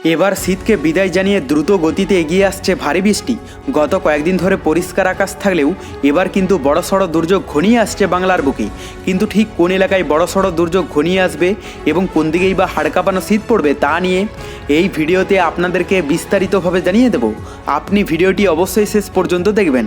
এবার শীতকে বিদায় জানিয়ে দ্রুত গতিতে এগিয়ে আসছে ভারী বৃষ্টি। গত কয়েকদিন ধরে পরিষ্কার আকাশ থাকলেও এবার কিন্তু বড়সড় দুর্যোগ ঘনিয়ে আসছে বাংলার বুকে। কিন্তু ঠিক কোন এলাকায় বড়সড় দুর্যোগ ঘনিয়ে আসবে এবং কোন দিকেই বা হাড় কাঁপানো শীত পড়বে তা নিয়ে এই ভিডিওতে আপনাদেরকে বিস্তারিতভাবে জানিয়ে দেব। আপনি ভিডিওটি অবশ্যই শেষ পর্যন্ত দেখবেন।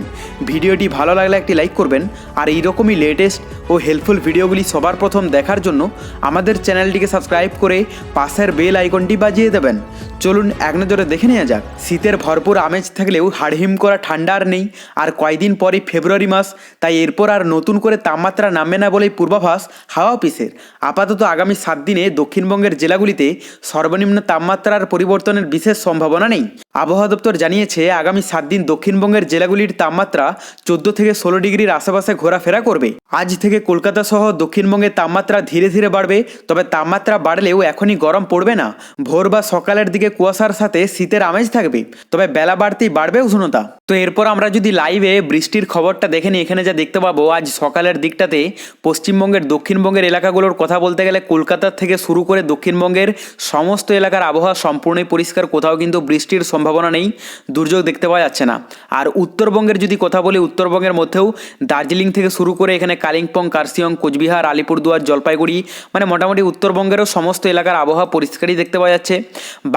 ভিডিওটি ভালো লাগলে একটি লাইক করবেন, আর এইরকমই লেটেস্ট ও হেল্পফুল ভিডিওগুলি সবার প্রথম দেখার জন্য আমাদের চ্যানেলটিকে সাবস্ক্রাইব করে পাশের বেল আইকনটি বাজিয়ে দেবেন। চলুন এক নজরে দেখে নেওয়া যাক। শীতের ভরপুর আমেজ থাকলেও হাড়হিম করা ঠান্ডা আর নেই। আর কয়েকদিন পরই ফেব্রুয়ারি মাস, তাই এরপর আর নতুন করে তাপমাত্রা নামবে না বলেই পূর্বাভাস হাওয়া অফিসের। আপাতত আগামী 7 দিনে দক্ষিণবঙ্গের জেলাগুলিতে সর্বনিম্ন তাপমাত্রার পরিবর্তনের বিশেষ সম্ভাবনা নেই। আবহাওয়া দপ্তর জানিয়েছে আগামী 7 দিন দক্ষিণবঙ্গের জেলাগুলির তাপমাত্রা 14 থেকে 16 ডিগ্রির আশেপাশে ঘোরাফেরা করবে। আজ থেকে কলকাতা সহ দক্ষিণবঙ্গের তাপমাত্রা ধীরে ধীরে বাড়বে, তবে তাপমাত্রা বাড়লেও এখনই গরম পড়বে না। ভোর বা সকালের দিকে কুয়াশার সাথে শীতের আমেজ থাকবে, তবে বেলা বাড়তেই বাড়বে উষ্ণতা। তো এরপর আমরা যদি লাইভে বৃষ্টির খবরটা দেখে নিই, এখানে যা দেখতে পাবো আজ সকালের দিকটাতে পশ্চিমবঙ্গের দক্ষিণবঙ্গের এলাকাগুলোর কথা বলতে গেলে কলকাতা থেকে শুরু করে দক্ষিণবঙ্গের সমস্ত এলাকার আবহাওয়া সম্পূর্ণই পরিষ্কার, কোথাও কিন্তু বৃষ্টির সম্ভাবনা নেই, দুর্যোগ দেখতে পাওয়া যাচ্ছে না। আর উত্তরবঙ্গের যদি কথা বলি, উত্তরবঙ্গের মধ্যেও দার্জিলিং থেকে শুরু করে এখানে কালিম্পং, কার্শিয়ং, কোচবিহার, আলিপুরদুয়ার, জলপাইগুড়ি, মানে মোটামুটি উত্তরবঙ্গেরও সমস্ত এলাকার আবহাওয়া পরিষ্কারই দেখতে পাওয়া যাচ্ছে।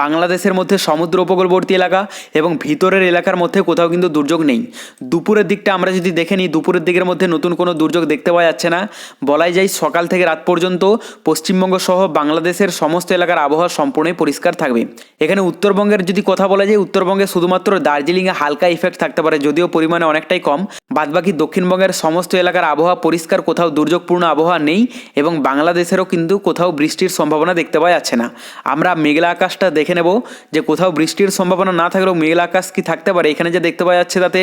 বাংলাদেশের মধ্যে সমুদ্র উপকূলবর্তী এলাকা এবং ভিতরের এলাকার মধ্যে কোথাও কিন্তু দুর্যোগ নেই। দুপুরের দিকটা আমরা যদি দেখে নিই, দুপুরের দিকের মধ্যে নতুন কোনো দুর্যোগ দেখতে পাওয়া যাচ্ছে না। বলাই যায় সকাল থেকে রাত পর্যন্ত পশ্চিমবঙ্গ সহ বাংলাদেশের সমস্ত এলাকার আবহাওয়া সম্পূর্ণই পরিষ্কার থাকবে। এখানে উত্তরবঙ্গের যদি কথা বলা যায়, উত্তরবঙ্গে শুধুমাত্র দার্জিলিংয়ে হালকা ইফেক্ট থাকতে পারে, যদিও পরিমাণে অনেকটাই কম। বাদবাকি দক্ষিণবঙ্গের সমস্ত এলাকার আবহাওয়া পরিষ্কার, কোথাও দুর্যোগপূর্ণ আবহাওয়া নেই এবং বাংলাদেশেরও কিন্তু কোথাও বৃষ্টির সম্ভাবনা দেখতে পাওয়া যাচ্ছে না। আমরা মেঘলা আকাশটা দেখে নেব যে কোথাও বৃষ্টির সম্ভাবনা না থাকলেও মেঘলা আকাশ কি থাকতে পারে। এখানে যে দেখতে পাওয়া যাচ্ছে তাতে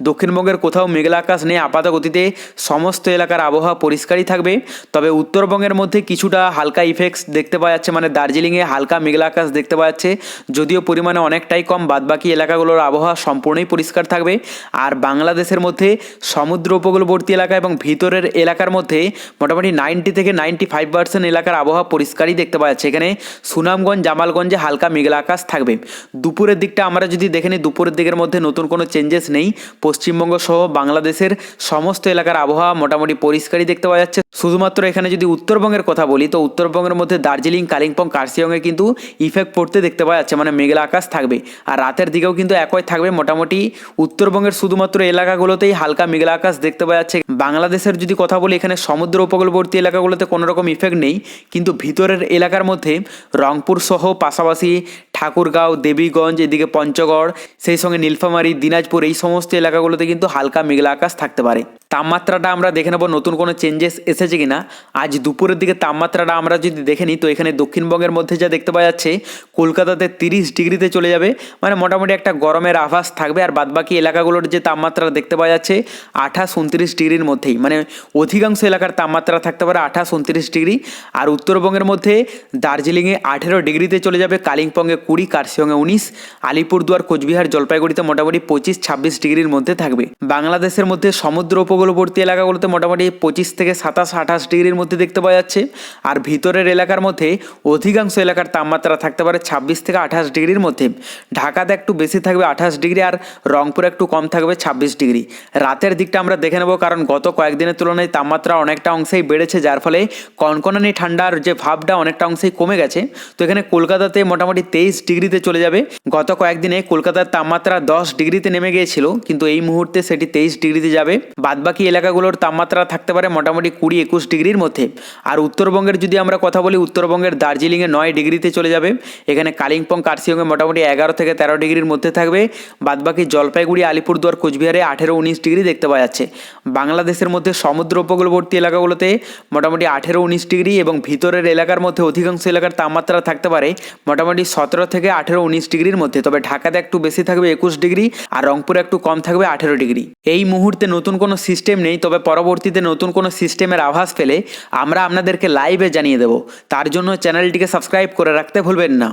দক্ষিণবঙ্গের কোথাও মেঘলা আকাশ নেই, আপাত গতিতে সমস্ত এলাকার আবহাওয়া পরিষ্কারই থাকবে। তবে উত্তরবঙ্গের মধ্যে কিছুটা হালকা ইফেক্টস দেখতে পাওয়া যাচ্ছে, মানে দার্জিলিংয়ে হালকা মেঘলা আকাশ দেখতে পাওয়া যাচ্ছে, যদিও পরিমাণে অনেকটাই কম। বাদবাকি এলাকাগুলোর আবহাওয়া সম্পূর্ণই পরিষ্কার থাকবে। আর বাংলাদেশের মধ্যে সমুদ্র উপকূলবর্তী এলাকা এবং ভিতরের এলাকার মধ্যে মোটামুটি 90 থেকে 95% এলাকার আবহাওয়া পরিষ্কারই দেখতে পাওয়া যাচ্ছে। এখানে সুনামগঞ্জ, জামালগঞ্জে হালকা মেঘলা আকাশ থাকবে। দুপুরের দিকটা আমরা যদি দেখে নিই, দুপুরের দিকের মধ্যে নতুন কোনো চেঞ্জেস নেই। পশ্চিমবঙ্গ সহ বাংলাদেশের সমস্ত এলাকার আবহাওয়া মোটামুটি পরিষ্কারই দেখতে পাওয়া যাচ্ছে। শুধুমাত্র এখানে যদি উত্তরবঙ্গের কথা বলি, তো উত্তরবঙ্গের মধ্যে দার্জিলিং, কালিম্পং, কার্শিয়ংয়ে কিন্তু ইফেক্ট পড়তে দেখতে পাওয়া যাচ্ছে, মানে মেঘলা আকাশ থাকবে। আর রাতের দিকেও কিন্তু একই থাকবে, মোটামুটি উত্তরবঙ্গের শুধুমাত্র এলাকাগুলোতেই হালকা মেঘলা আকাশ দেখতে পাওয়া যাচ্ছে। বাংলাদেশের যদি কথা বলি, এখানে সমুদ্র উপকূলবর্তী এলাকাগুলোতে কোনো রকম ইফেক্ট নেই, কিন্তু ভিতরের এলাকার মধ্যে রংপুর সহ পাশাপাশি ঠাকুরগাঁও, দেবীগঞ্জ, এদিকে পঞ্চগড়, সেই সঙ্গে নীলফামারী, দিনাজপুর, এই সমস্ত এলাকাগুলোতে কিন্তু হালকা মেঘলা আকাশ থাকতে পারে। তাপমাত্রাটা আমরা দেখে নেব নতুন কোনো চেঞ্জেস এসেছে কিনা। আজ দুপুরের দিকে তাপমাত্রাটা আমরা যদি দেখে নিই, তো এখানে দক্ষিণবঙ্গের মধ্যে যা দেখতে পাওয়া যাচ্ছে, কলকাতাতে 30 ডিগ্রিতে চলে যাবে, মানে মোটামুটি একটা গরমের আভাস থাকবে। আর বাদবাকি এলাকাগুলোর যে তাপমাত্রা দেখতে পাওয়া যাচ্ছে 28-29 ডিগ্রির মধ্যেই, মানে অধিকাংশ এলাকার তাপমাত্রা থাকতে পারে 28-29 ডিগ্রি। আর উত্তরবঙ্গের মধ্যে দার্জিলিংয়ে 18 ডিগ্রিতে চলে যাবে, কালিম্পংয়ে 20, কার্শিয়ংয়ে 19, আলিপুরদুয়ার, কোচবিহার, জলপাইগুড়িতে মোটামুটি 25-26 ডিগ্রির মধ্যে থাকবে। বাংলাদেশের মধ্যে সমুদ্র উপকূলবর্তী এলাকাগুলোতে মোটামুটি 25 থেকে 27-28 ডিগ্রির মধ্যে দেখতে পাওয়া যাচ্ছে। আর ভিতরের এলাকার মধ্যে অধিকাংশ এলাকার তাপমাত্রা থাকতে পারে 26 থেকে 28 ডিগ্রির মধ্যে। ঢাকাতে একটু বেশি থাকবে 28 ডিগ্রি, আর রংপুরে একটু কম থাকবে 26 ডিগ্রি। রাতের দিকটা আমরা দেখে নেব, কারণ গত কয়েকদিনের তুলনায় তাপমাত্রা অনেকটা অংশেই বেড়েছে, যার ফলে কনকনানি ঠান্ডার যে ভাবটা অনেকটা অংশেই কমে গেছে। তো এখানে কলকাতাতে মোটামুটি 23 ডিগ্রিতে চলে যাবে। গত কয়েকদিনে কলকাতার তাপমাত্রা 10 ডিগ্রিতে নেমে গিয়েছিল, কিন্তু এই মুহূর্তে সেটি 23 ডিগ্রিতে যাবে। বাদবাকি এলাকাগুলোর তাপমাত্রা থাকতে পারে মোটামুটি 20-21 ডিগ্রির মধ্যে। আর উত্তরবঙ্গের যদি আমরা কথা বলি, উত্তরবঙ্গের দার্জিলিংয়ে 9 ডিগ্রিতে চলে যাবে। এখানে কালিম্পং, কার্শিয়ংয়ে মোটামুটি 11 থেকে 13 ডিগ্রির মধ্যে থাকবে। বাদবাকি জলপাইগুড়ি, আলিপুরদুয়ার, কোচবিহারে 18-19 ডিগ্রি দেখতে পাওয়া যাচ্ছে। বাংলাদেশের মধ্যে সমুদ্র উপকূলবর্তী এলাকাগুলোতে মোটামুটি 18-19 ডিগ্রি এবং ভিতরের এলাকার মধ্যে অধিকাংশ এলাকার তাপমাত্রা থাকতে পারে মোটামুটি 17 থেকে 18-19 ডিগ্রির মধ্যে। তবে ঢাকাতে একটু বেশি থাকবে 21 ডিগ্রি, আর রংপুরে একটু কম থাকবে 18 ডিগ্রি। এই মুহূর্তে নতুন কোনো সিস্টেম নেই, তবে পরবর্তীতে নতুন কোনো সিস্টেমের আভাস পেলে আমরা আপনাদেরকে লাইভে জানিয়ে দেব। তার জন্য চ্যানেলটিকে সাবস্ক্রাইব করে রাখতে ভুলবেন না।